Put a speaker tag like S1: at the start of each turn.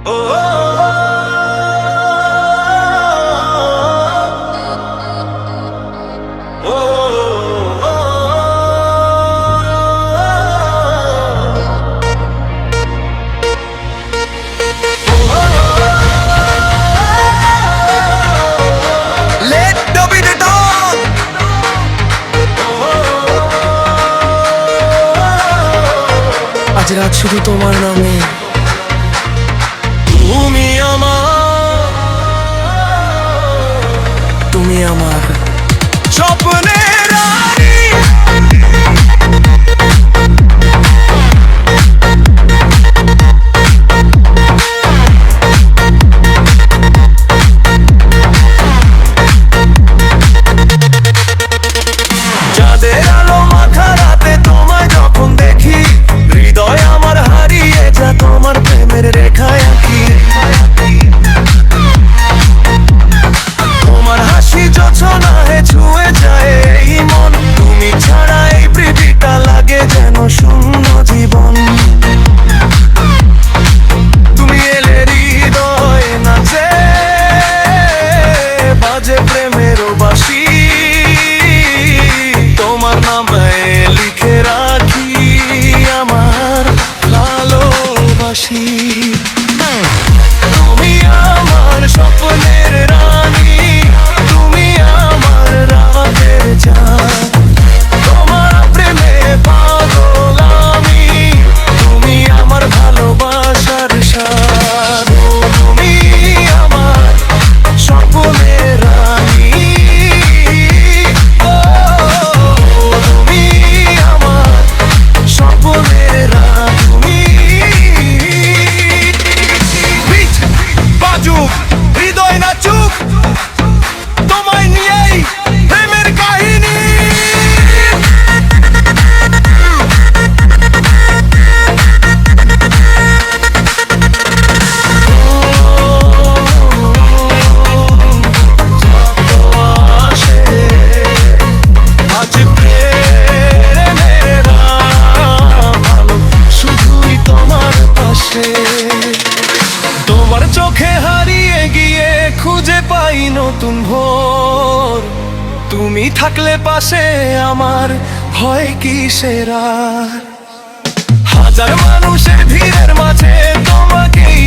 S1: আজ রাত শুধু তোমার নামে। তুমি আমার, তুমি আমার স্বপ্নের রানী। যাদের আলো মাখা রাতে তোমায় যখন দেখি, হৃদয় আমার হারিয়ে যা তোমার প্রেমের রেখায় আঁকি। তোমার হাসি জোছনায় ছুঁয়ে যায় এই মন, তুমি ছাড়া এই পৃথিবীটা লাগে যেন শূন্য জীবন। তুমি এলে হৃদয় নাচে, বাজে প্রেমেরও বাঁশি। তোমার নামে লিখে রাখি আমার ভালোবাসি। তুমি আমার স্বপ্নের রানী, তুমি আমার রাতের চাঁদ। তোমার প্রেমে পাগল আমি, তুমি আমার ভালোবাসার স্বাদ। তুমি আমার স্বপ্নের রানী, তুমি আমার স্বপ্নের রানী। বিট বাজুক, হৃদয় নাচুক, তোমায় নিয়েই প্রেমের কাহিনী। আজ প্রেমের ভালো শুধুই তোমার পাশে। তোমার চোখে হারিয়ে গিয়ে খুঁজে পাই নতুন ভোর। তুমি থাকলে পাশে আমার ভয় কিসের আর। হাজার মানুষের ভিড়ের মাঝে তোমাকেই